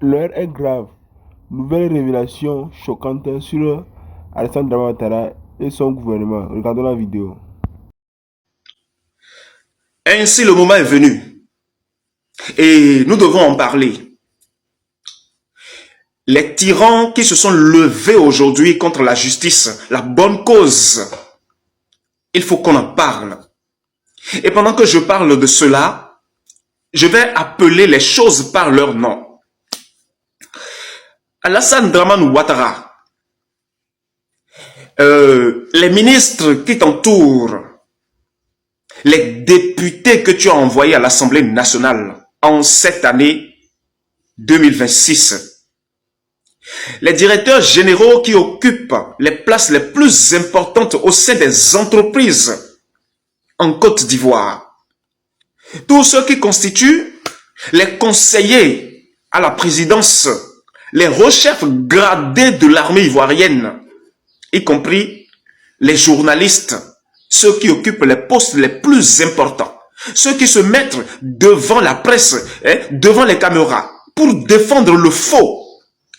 L'heure est grave. Nouvelle révélation choquante sur Alassane Dramane Ouattara et son gouvernement. Regardons la vidéo. Ainsi, le moment est venu et nous devons en parler. Les tyrans qui se sont levés aujourd'hui contre la justice, la bonne cause, il faut qu'on en parle. Et pendant que je parle de cela, je vais appeler les choses par leur nom. Alassane Dramane Ouattara, les ministres qui t'entourent, les députés que tu as envoyés à l'Assemblée nationale en cette année 2026, les directeurs généraux qui occupent les places les plus importantes au sein des entreprises en Côte d'Ivoire, tous ceux qui constituent les conseillers à la présidence, les hauts-chefs gradés de l'armée ivoirienne, y compris les journalistes, ceux qui occupent les postes les plus importants, ceux qui se mettent devant la presse, devant les caméras, pour défendre le faux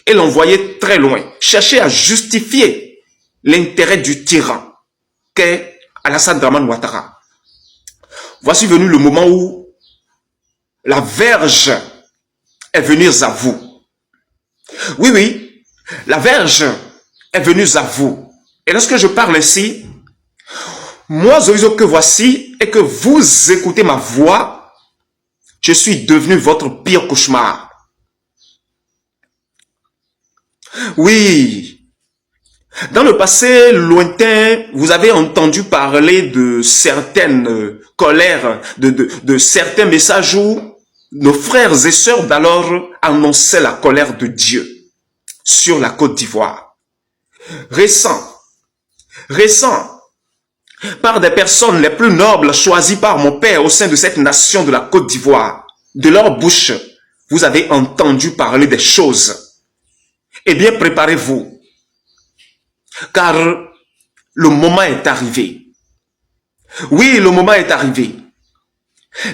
et l'envoyer très loin, chercher à justifier l'intérêt du tyran qu'est Alassane Dramane Ouattara. Voici venu le moment où la verge est venue à vous. Oui, la verge est venue à vous. Et lorsque je parle ici, moi, Zoïzo, que voici, et que vous écoutez ma voix, je suis devenu votre pire cauchemar. Oui, dans le passé lointain, vous avez entendu parler de certaines colères, de certains messages où nos frères et sœurs d'alors annonçaient la colère de Dieu sur la Côte d'Ivoire. Récent, par des personnes les plus nobles choisies par mon père au sein de cette nation de la Côte d'Ivoire, de leur bouche, vous avez entendu parler des choses. Eh bien, préparez-vous, car le moment est arrivé. Oui, le moment est arrivé.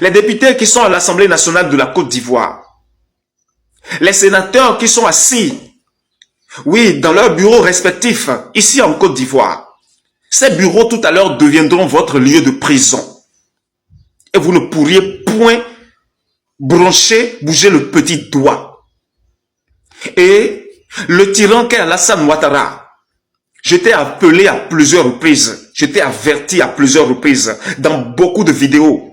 Les députés qui sont à l'Assemblée nationale de la Côte d'Ivoire, les sénateurs qui sont assis, oui, dans leurs bureaux respectifs, ici en Côte d'Ivoire, ces bureaux tout à l'heure deviendront votre lieu de prison. Et vous ne pourriez point bouger le petit doigt. Et le tyran qu'est Alassane Ouattara, je t'ai appelé à plusieurs reprises, je t'ai averti à plusieurs reprises dans beaucoup de vidéos.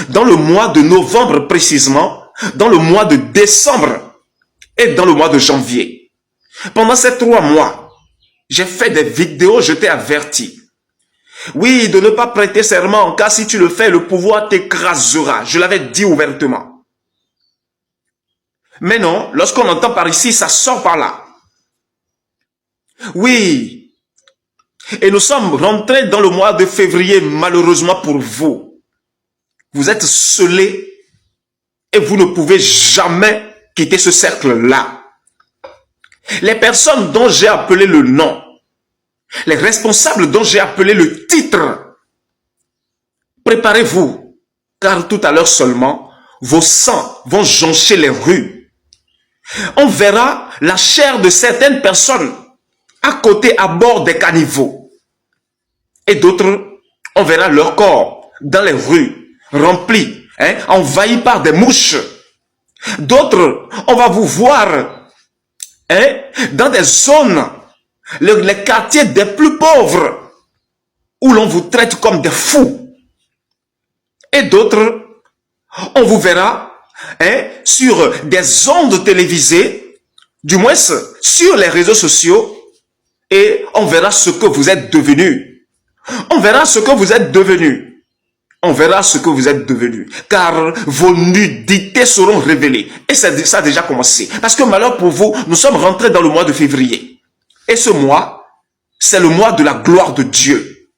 Dans le mois de novembre précisément, dans le mois de décembre et dans le mois de janvier. Pendant ces 3 mois, j'ai fait des vidéos, je t'ai averti. Oui, de ne pas prêter serment, car si tu le fais, le pouvoir t'écrasera. Je l'avais dit ouvertement. Mais non, lorsqu'on entend par ici, ça sort par là. Oui. Et nous sommes rentrés dans le mois de février, malheureusement pour vous. Vous êtes scellés et vous ne pouvez jamais quitter ce cercle-là. Les personnes dont j'ai appelé le nom, les responsables dont j'ai appelé le titre, préparez-vous, car tout à l'heure seulement, vos sangs vont joncher les rues. On verra la chair de certaines personnes à côté, à bord des caniveaux. Et d'autres, on verra leur corps dans les rues, remplis, envahis par des mouches. D'autres, on va vous voir dans des zones, les quartiers des plus pauvres, où l'on vous traite comme des fous. Et d'autres, on vous verra sur des ondes télévisées, du moins sur les réseaux sociaux, et on verra ce que vous êtes devenus. On verra ce que vous êtes devenus. On verra ce que vous êtes devenus. Car vos nudités seront révélées. Et ça a déjà commencé. Parce que malheur pour vous, nous sommes rentrés dans le mois de février. Et ce mois, c'est le mois de la gloire de Dieu.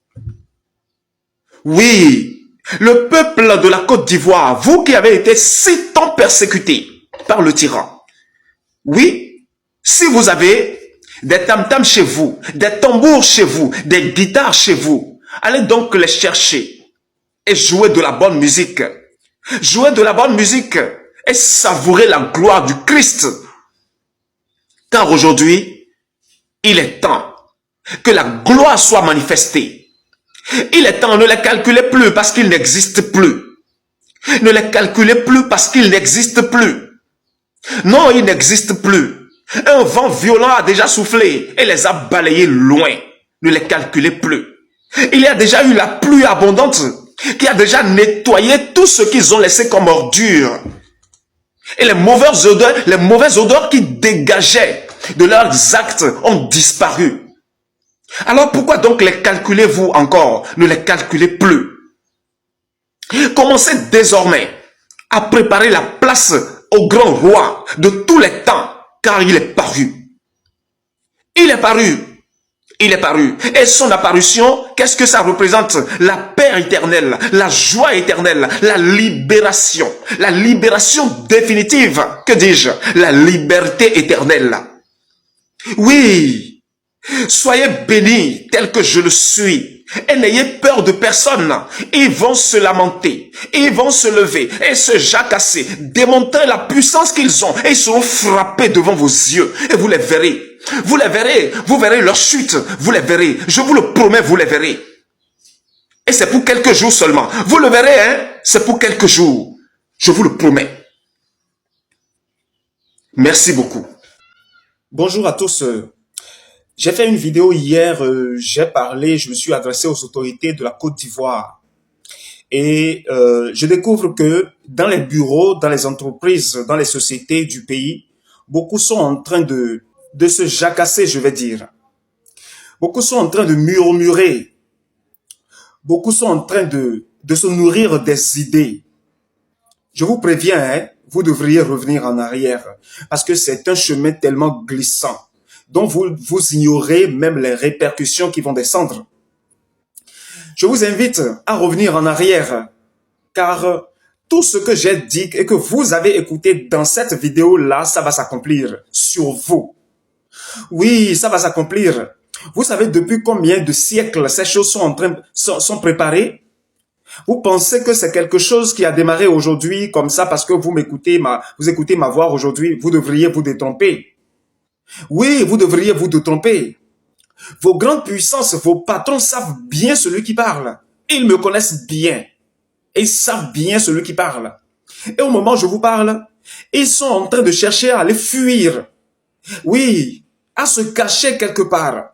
Oui, le peuple de la Côte d'Ivoire, vous qui avez été si tant persécutés par le tyran. Oui, si vous avez des tam-tams chez vous, des tambours chez vous, des guitares chez vous, allez donc les chercher et jouer de la bonne musique. Jouer de la bonne musique et savourer la gloire du Christ Car aujourd'hui, il est temps que la gloire soit manifestée. Il est temps, ne les calculez plus parce qu'ils n'existent plus. Ne les calculez plus parce qu'ils n'existent plus. Non, ils n'existent plus. Un vent violent a déjà soufflé et les a balayés loin. Ne les calculez plus. Il y a déjà eu la pluie abondante qui a déjà nettoyé tout ce qu'ils ont laissé comme ordure. Et les mauvaises odeurs qui dégageaient de leurs actes ont disparu. Alors pourquoi donc les calculez-vous encore? Ne les calculez plus. Commencez désormais à préparer la place au grand roi de tous les temps, car il est paru. Il est paru. Il est paru. Et son apparition, qu'est-ce que ça représente? La paix éternelle, la joie éternelle, la libération définitive. Que dis-je? La liberté éternelle. Oui, soyez bénis tel que je le suis. Et n'ayez peur de personne. Ils vont se lamenter, ils vont se lever et se jacasser, démontrer la puissance qu'ils ont. Et ils seront frappés devant vos yeux. Et vous les verrez. Vous les verrez. Vous verrez leur chute. Vous les verrez. Je vous le promets, vous les verrez. Et c'est pour quelques jours seulement. Vous le verrez, hein? C'est pour quelques jours. Je vous le promets. Merci beaucoup. Bonjour à tous. J'ai fait une vidéo hier, je me suis adressé aux autorités de la Côte d'Ivoire. Et je découvre que dans les bureaux, dans les entreprises, dans les sociétés du pays, beaucoup sont en train de se jacasser, je vais dire. Beaucoup sont en train de murmurer. Beaucoup sont en train de se nourrir des idées. Je vous préviens, hein, vous devriez revenir en arrière parce que c'est un chemin tellement glissant dont vous ignorez même les répercussions qui vont descendre. Je vous invite à revenir en arrière car tout ce que j'ai dit et que vous avez écouté dans cette vidéo-là, ça va s'accomplir sur vous. Oui, ça va s'accomplir. Vous savez depuis combien de siècles ces choses sont préparées? Vous pensez que c'est quelque chose qui a démarré aujourd'hui comme ça parce que vous écoutez ma voix aujourd'hui, vous devriez vous détromper. Oui, vous devriez vous détromper. Vos grandes puissances, vos patrons savent bien celui qui parle. Ils me connaissent bien. Ils savent bien celui qui parle. Et au moment où je vous parle, ils sont en train de chercher à aller fuir. Oui, à se cacher quelque part.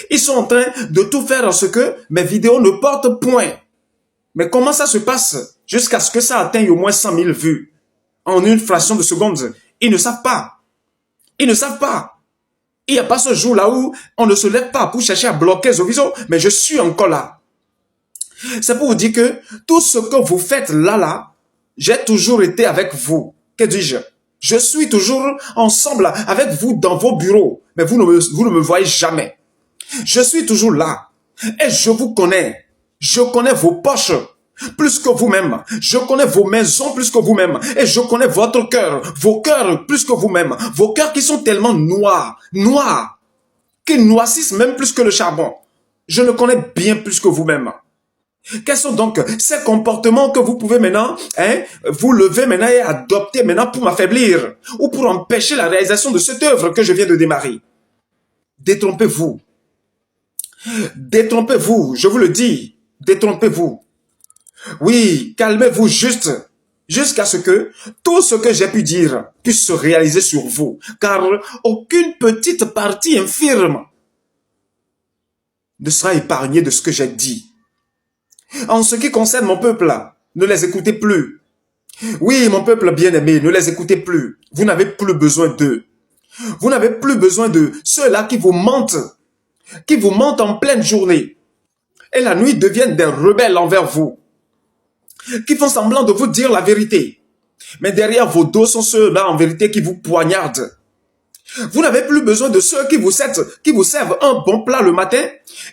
Ils sont en train de tout faire en ce que mes vidéos ne portent point. Mais comment ça se passe jusqu'à ce que ça atteigne au moins 100 000 vues en une fraction de seconde? Ils ne savent pas. Ils ne savent pas. Il n'y a pas ce jour-là où on ne se lève pas pour chercher à bloquer Zoviso, mais je suis encore là. C'est pour vous dire que tout ce que vous faites là, j'ai toujours été avec vous. Que dis-je? Je suis toujours ensemble avec vous dans vos bureaux, mais vous ne me voyez jamais. Je suis toujours là et je vous connais. Je connais vos poches plus que vous-même. Je connais vos maisons plus que vous-même. Et je connais votre cœur, vos cœurs plus que vous-même. Vos cœurs qui sont tellement noirs, qui noircissent même plus que le charbon. Je le connais bien plus que vous-même. Quels sont donc ces comportements que vous pouvez maintenant, vous lever maintenant et adopter maintenant pour m'affaiblir ou pour empêcher la réalisation de cette œuvre que je viens de démarrer? Détrompez-vous. Détrompez-vous, je vous le dis. Détrompez-vous. Oui, calmez-vous jusqu'à ce que tout ce que j'ai pu dire puisse se réaliser sur vous. Car aucune petite partie infirme ne sera épargnée de ce que j'ai dit. En ce qui concerne mon peuple, ne les écoutez plus. Oui, mon peuple bien-aimé, ne les écoutez plus. Vous n'avez plus besoin d'eux. Vous n'avez plus besoin de ceux-là qui vous mentent en pleine journée. Et la nuit deviennent des rebelles envers vous, qui font semblant de vous dire la vérité. Mais derrière vos dos sont ceux-là en vérité qui vous poignardent. Vous n'avez plus besoin de ceux qui vous servent un bon plat le matin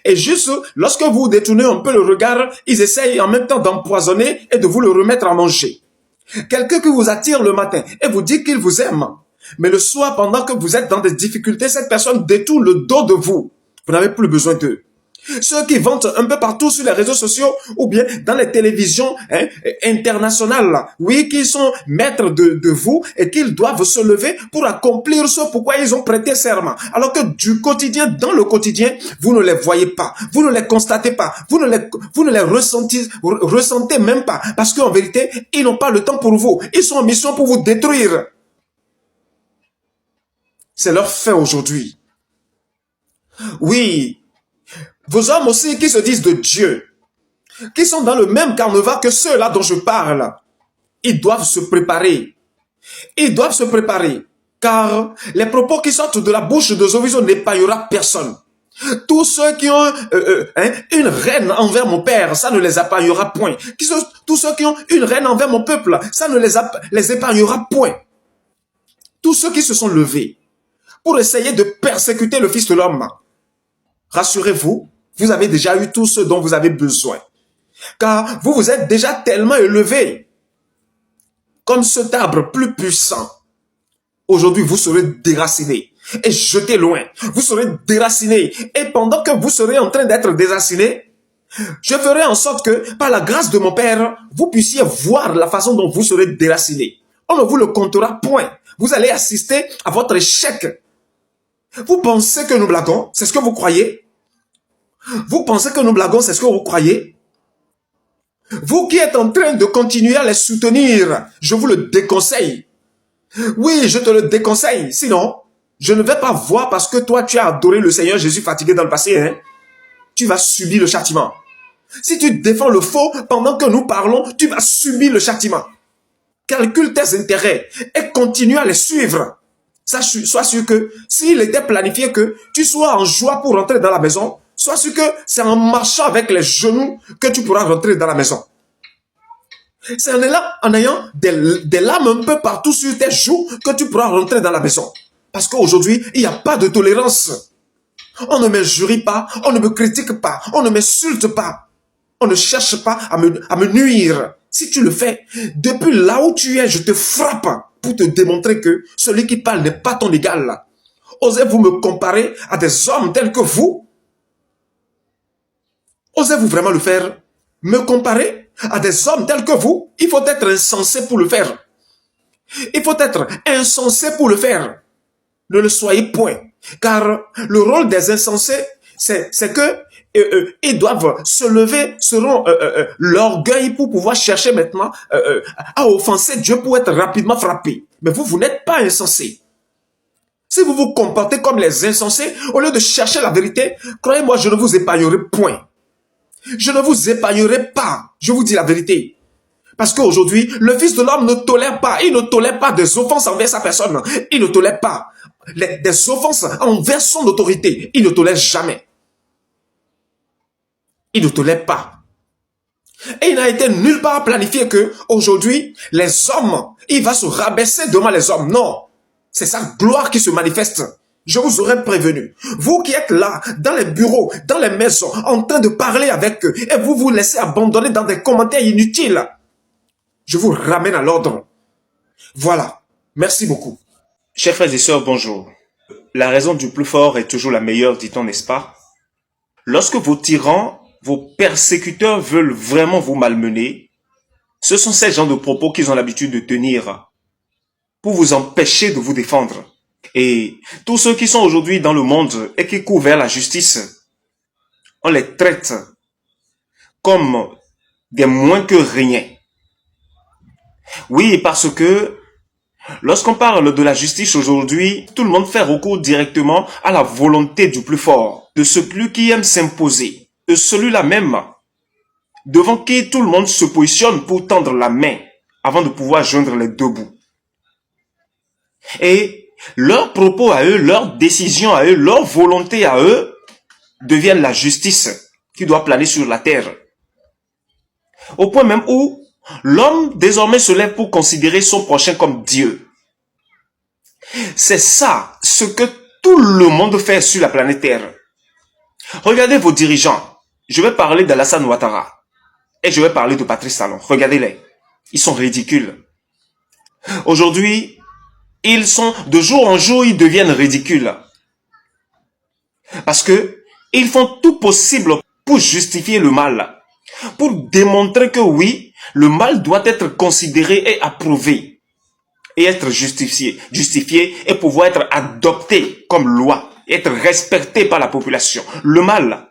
et juste lorsque vous détournez un peu le regard, ils essayent en même temps d'empoisonner et de vous le remettre à manger. Quelqu'un qui vous attire le matin et vous dit qu'il vous aime, mais le soir pendant que vous êtes dans des difficultés, cette personne détourne le dos de vous. Vous n'avez plus besoin d'eux. Ceux qui vantent un peu partout sur les réseaux sociaux ou bien dans les télévisions internationales, là. Oui, qui sont maîtres de vous et qu'ils doivent se lever pour accomplir ce pourquoi ils ont prêté serment. Alors que du quotidien, dans le quotidien, vous ne les voyez pas, vous ne les constatez pas, vous ne les ressentez même pas. Parce qu'en vérité, ils n'ont pas le temps pour vous. Ils sont en mission pour vous détruire. C'est leur fait aujourd'hui. Oui, vos hommes aussi qui se disent de Dieu, qui sont dans le même carnaval que ceux-là dont je parle, ils doivent se préparer. Ils doivent se préparer, car les propos qui sortent de la bouche de Zoviso n'épargnera personne. Tous ceux qui ont une reine envers mon père, ça ne les épargnera point. Tous ceux qui ont une reine envers mon peuple, ça ne les épargnera point. Tous ceux qui se sont levés pour essayer de persécuter le Fils de l'homme, rassurez-vous, vous avez déjà eu tout ce dont vous avez besoin. Car vous vous êtes déjà tellement élevé comme cet arbre plus puissant. Aujourd'hui, vous serez déraciné et jeté loin. Vous serez déraciné. Et pendant que vous serez en train d'être déraciné, je ferai en sorte que, par la grâce de mon Père, vous puissiez voir la façon dont vous serez déraciné. On ne vous le comptera point. Vous allez assister à votre échec. Vous pensez que nous blaguons? C'est ce que vous croyez? Vous pensez que nous blaguons? C'est ce que vous croyez? Vous qui êtes en train de continuer à les soutenir, je vous le déconseille. Oui, je te le déconseille. Sinon, je ne vais pas voir parce que toi, tu as adoré le Seigneur Jésus fatigué dans le passé. Hein? Tu vas subir le châtiment. Si tu défends le faux pendant que nous parlons, tu vas subir le châtiment. Calcule tes intérêts et continue à les suivre. Sois sûr que s'il était planifié que tu sois en joie pour rentrer dans la maison, sois sûr que c'est en marchant avec les genoux que tu pourras rentrer dans la maison. C'est en ayant des larmes un peu partout sur tes joues que tu pourras rentrer dans la maison. Parce qu'aujourd'hui, il n'y a pas de tolérance. On ne m'injurie pas, on ne me critique pas, on ne m'insulte pas. On ne cherche pas à me nuire. Si tu le fais, depuis là où tu es, je te frappe pour te démontrer que celui qui parle n'est pas ton égal. Osez-vous me comparer à des hommes tels que vous? Osez-vous vraiment le faire? Me comparer à des hommes tels que vous? Il faut être insensé pour le faire. Il faut être insensé pour le faire. Ne le soyez point. Car le rôle des insensés, c'est que ils doivent se lever selon l'orgueil pour pouvoir chercher maintenant à offenser Dieu pour être rapidement frappé. Mais vous n'êtes pas insensé. Si vous vous comportez comme les insensés, au lieu de chercher la vérité, croyez-moi, je ne vous épargnerai point. Je ne vous épargnerai pas. Je vous dis la vérité. Parce qu'aujourd'hui, le Fils de l'homme ne tolère pas. Il ne tolère pas des offenses envers sa personne. Il ne tolère pas des offenses envers son autorité. Il ne tolère jamais. Il ne tolère pas. Et il n'a été nulle part planifié que aujourd'hui, les hommes, il va se rabaisser devant les hommes. Non. C'est sa gloire qui se manifeste. Je vous aurais prévenu. Vous qui êtes là, dans les bureaux, dans les maisons, en train de parler avec eux, et vous vous laissez abandonner dans des commentaires inutiles. Je vous ramène à l'ordre. Voilà. Merci beaucoup. Chers frères et sœurs, bonjour. La raison du plus fort est toujours la meilleure, dit-on, n'est-ce pas? Lorsque vos tyrans, vos persécuteurs veulent vraiment vous malmener, ce sont ces genres de propos qu'ils ont l'habitude de tenir pour vous empêcher de vous défendre. Et tous ceux qui sont aujourd'hui dans le monde et qui courent vers la justice, on les traite comme des moins que rien. Oui, parce que lorsqu'on parle de la justice aujourd'hui, tout le monde fait recours directement à la volonté du plus fort, de celui qui aime s'imposer, de celui-là même, devant qui tout le monde se positionne pour tendre la main avant de pouvoir joindre les deux bouts. Et leurs propos à eux, leurs décisions à eux, leur volonté à eux deviennent la justice qui doit planer sur la terre. Au point même où l'homme désormais se lève pour considérer son prochain comme Dieu. C'est ça ce que tout le monde fait sur la planète Terre. Regardez vos dirigeants. Je vais parler d'Alassane Ouattara et je vais parler de Patrice Talon. Regardez-les. Ils sont ridicules. Aujourd'hui, ils sont, de jour en jour, ils deviennent ridicules. Parce que Ils font tout possible pour justifier le mal, pour démontrer que oui, le mal doit être considéré et approuvé, et être justifié et pouvoir être adopté comme loi, et être respecté par la population. Le mal.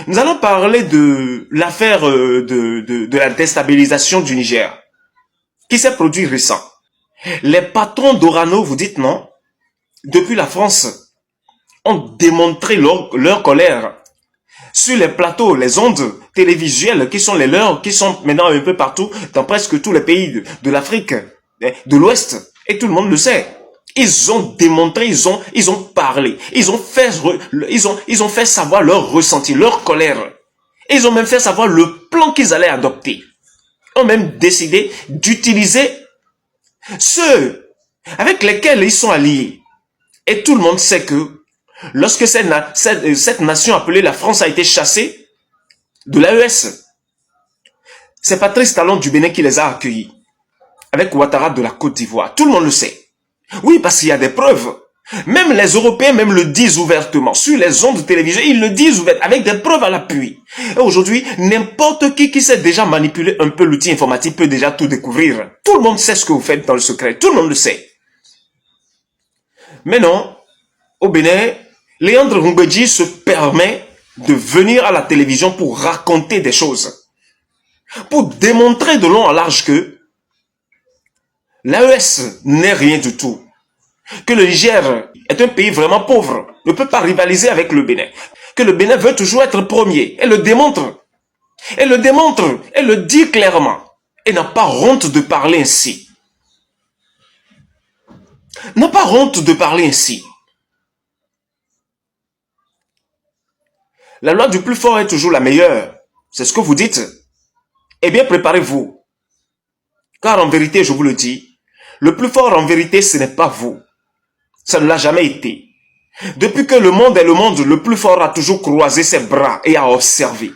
Nous allons parler de l'affaire de la déstabilisation du Niger, qui s'est produit récent. Les patrons d'Orano, vous dites non, depuis la France, ont démontré leur colère sur les plateaux, les ondes télévisuelles qui sont les leurs, qui sont maintenant un peu partout, dans presque tous les pays de l'Afrique, de l'Ouest, et tout le monde le sait. Ils ont démontré, ils ont parlé, ils ont fait savoir leur ressenti, leur colère. Ils ont même fait savoir le plan qu'ils allaient adopter. Ils ont même décidé d'utiliser ceux avec lesquels ils sont alliés. Et tout le monde sait que lorsque cette nation appelée la France a été chassée de l'AES, c'est Patrice Talon du Bénin qui les a accueillis, avec Ouattara de la Côte d'Ivoire. Tout le monde le sait. Oui, parce qu'il y a des preuves. Même les Européens même le disent ouvertement. Sur les ondes de télévision, ils le disent ouvertement, avec des preuves à l'appui. Et aujourd'hui, n'importe qui sait déjà manipuler un peu l'outil informatique peut déjà tout découvrir. Tout le monde sait ce que vous faites dans le secret. Tout le monde le sait. Mais non, au Bénin, Léandre Ngwedji se permet de venir à la télévision pour raconter des choses. Pour démontrer de long en large que l'AES n'est rien du tout. Que le Niger est un pays vraiment pauvre, ne peut pas rivaliser avec le Bénin. Que le Bénin veut toujours être premier. Elle le démontre. Elle le démontre. Elle le dit clairement. Et n'a pas honte de parler ainsi. N'a pas honte de parler ainsi. La loi du plus fort est toujours la meilleure. C'est ce que vous dites. Eh bien, préparez-vous. Car en vérité, je vous le dis, le plus fort en vérité, ce n'est pas vous. Ça ne l'a jamais été. Depuis que le monde est le monde, le plus fort a toujours croisé ses bras et a observé.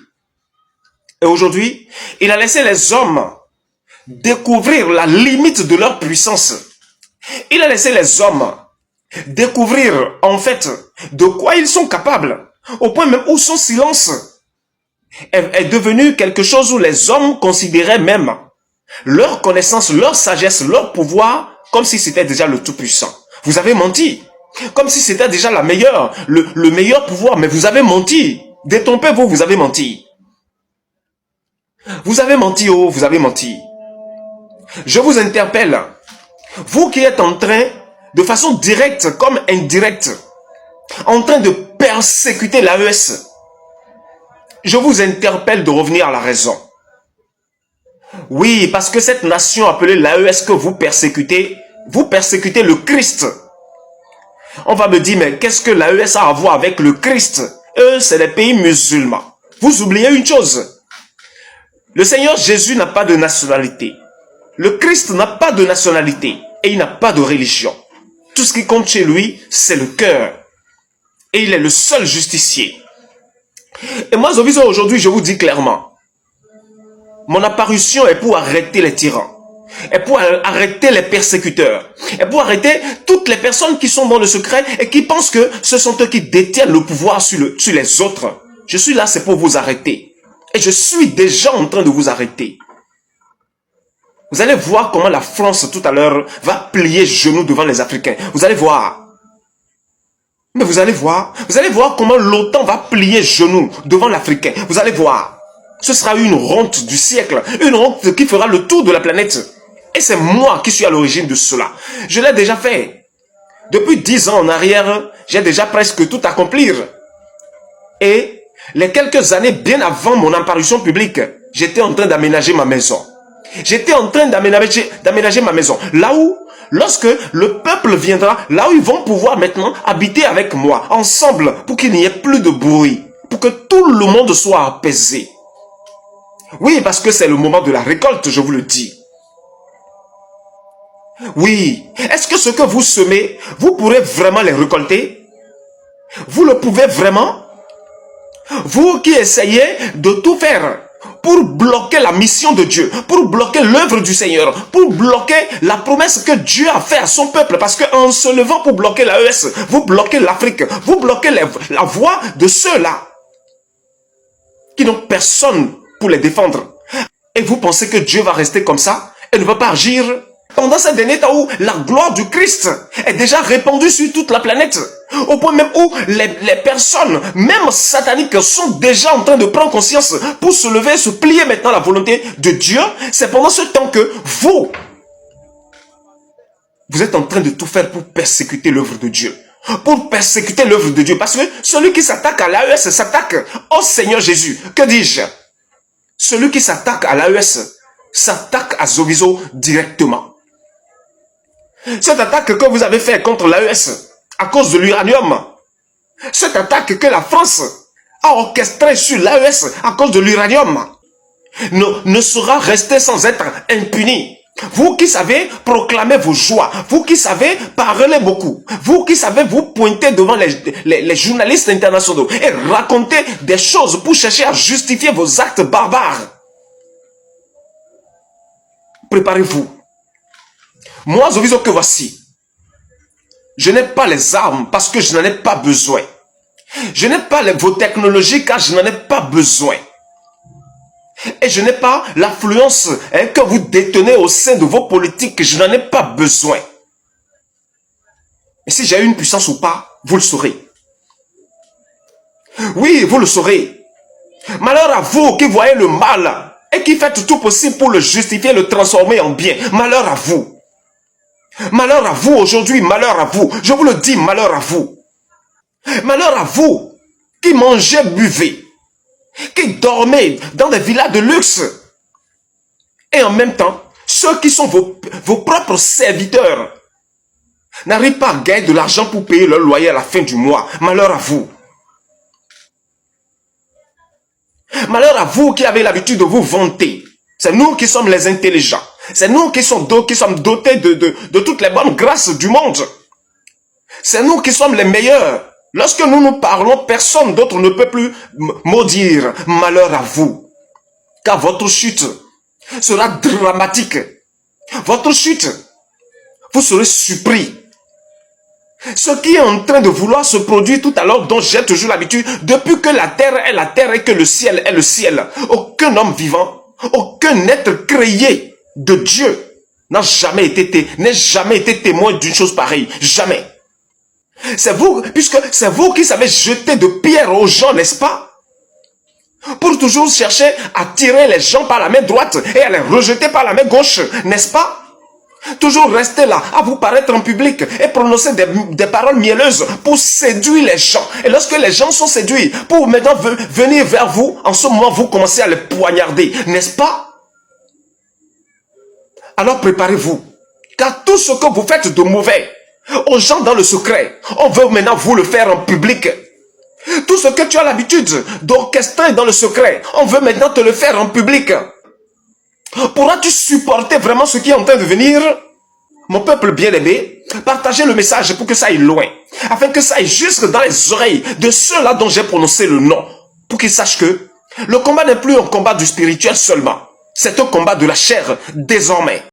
Et aujourd'hui, il a laissé les hommes découvrir la limite de leur puissance. Il a laissé les hommes découvrir, en fait, de quoi ils sont capables. Au point même où son silence est devenu quelque chose où les hommes considéraient même leur connaissance, leur sagesse, leur pouvoir, comme si c'était déjà le tout-puissant. Vous avez menti. Comme si c'était déjà la meilleure, le meilleur pouvoir. Mais vous avez menti. Détrompez-vous, vous avez menti. Vous avez menti, oh, vous avez menti. Je vous interpelle. Vous qui êtes en train, de façon directe comme indirecte, en train de persécuter l'AES, je vous interpelle de revenir à la raison. Oui, parce que cette nation appelée l'AES que vous persécutez le Christ. On va me dire, mais qu'est-ce que l'AES a à voir avec le Christ? Eux, c'est les pays musulmans. Vous oubliez une chose. Le Seigneur Jésus n'a pas de nationalité. Le Christ n'a pas de nationalité. Et il n'a pas de religion. Tout ce qui compte chez lui, c'est le cœur. Et il est le seul justicier. Et moi, aujourd'hui, je vous dis clairement, mon apparition est pour arrêter les tyrans. Et pour arrêter les persécuteurs. Et pour arrêter toutes les personnes qui sont dans le secret et qui pensent que ce sont eux qui détiennent le pouvoir sur les autres. Je suis là, c'est pour vous arrêter. Et je suis déjà en train de vous arrêter. Vous allez voir comment la France tout à l'heure va plier genoux devant les Africains. Vous allez voir. Mais vous allez voir. Vous allez voir comment l'OTAN va plier genoux devant l'Africain. Vous allez voir. Ce sera une honte du siècle. Une honte qui fera le tour de la planète. Et c'est moi qui suis à l'origine de cela. Je l'ai déjà fait. Depuis 10 ans en arrière, j'ai déjà presque tout accompli. Et les quelques années bien avant mon apparition publique, j'étais en train d'aménager ma maison. J'étais en train d'aménager ma maison. Là où, lorsque le peuple viendra, là où ils vont pouvoir maintenant habiter avec moi, ensemble, pour qu'il n'y ait plus de bruit, pour que tout le monde soit apaisé. Oui, parce que c'est le moment de la récolte, je vous le dis. Oui, est-ce que ce que vous semez, vous pourrez vraiment les récolter? Vous le pouvez vraiment? Vous qui essayez de tout faire pour bloquer la mission de Dieu, pour bloquer l'œuvre du Seigneur, pour bloquer la promesse que Dieu a faite à son peuple. Parce qu'en se levant pour bloquer l'AES, vous bloquez l'Afrique, vous bloquez la voix de ceux-là qui n'ont personne pour les défendre. Et vous pensez que Dieu va rester comme ça et ne va pas agir? Pendant ces derniers temps où la gloire du Christ est déjà répandue sur toute la planète, au point même où les personnes, même sataniques, sont déjà en train de prendre conscience pour se lever, se plier maintenant à la volonté de Dieu, c'est pendant ce temps que vous êtes en train de tout faire pour persécuter l'œuvre de Dieu. Pour persécuter l'œuvre de Dieu. Parce que celui qui s'attaque à l'AES s'attaque au Seigneur Jésus. Que dis-je? Celui qui s'attaque à l'AES s'attaque à Zoviso directement. Cette attaque que vous avez faite contre l'AES à cause de l'uranium, cette attaque que la France a orchestrée sur l'AES à cause de l'uranium, ne sera restée sans être impunie. Vous qui savez proclamer vos joies, vous qui savez parler beaucoup, vous qui savez vous pointer devant les journalistes internationaux et raconter des choses pour chercher à justifier vos actes barbares. Préparez-vous. Moi, Zoviso, que voici. Je n'ai pas les armes parce que je n'en ai pas besoin. Je n'ai pas vos technologies car je n'en ai pas besoin. Et je n'ai pas l'affluence que vous détenez au sein de vos politiques. Je n'en ai pas besoin. Et si j'ai une puissance ou pas, vous le saurez. Oui, vous le saurez. Malheur à vous qui voyez le mal et qui faites tout possible pour le justifier, le transformer en bien. Malheur à vous. Malheur à vous aujourd'hui, malheur à vous. Je vous le dis, malheur à vous. Malheur à vous qui mangez, buvez, qui dormez dans des villas de luxe. Et en même temps, ceux qui sont vos propres serviteurs n'arrivent pas à gagner de l'argent pour payer leur loyer à la fin du mois. Malheur à vous. Malheur à vous qui avez l'habitude de vous vanter. C'est nous qui sommes les intelligents. C'est nous qui sommes dotés de toutes les bonnes grâces du monde. C'est nous qui sommes les meilleurs. Lorsque nous nous parlons, personne d'autre ne peut plus maudire. Malheur à vous. Car votre chute sera dramatique. Votre chute, vous serez surpris. Ce qui est en train de vouloir se produire tout à l'heure, dont j'ai toujours l'habitude, depuis que la terre est la terre et que le ciel est le ciel, aucun homme vivant, aucun être créé de Dieu n'a jamais été témoin d'une chose pareille. Jamais. C'est vous, puisque c'est vous qui savez jeter de pierres aux gens, n'est-ce pas? Pour toujours chercher à tirer les gens par la main droite et à les rejeter par la main gauche, n'est-ce pas? Toujours rester là, à vous paraître en public et prononcer des paroles mielleuses pour séduire les gens. Et lorsque les gens sont séduits, pour maintenant venir vers vous, en ce moment, vous commencez à les poignarder, n'est-ce pas? Alors préparez-vous, car tout ce que vous faites de mauvais aux gens dans le secret, on veut maintenant vous le faire en public. Tout ce que tu as l'habitude d'orchestrer dans le secret, on veut maintenant te le faire en public. Pourras-tu supporter vraiment ce qui est en train de venir? Mon peuple bien-aimé, partagez le message pour que ça aille loin, afin que ça aille jusque dans les oreilles de ceux-là dont j'ai prononcé le nom, pour qu'ils sachent que le combat n'est plus un combat du spirituel seulement, c'est un combat de la chair désormais.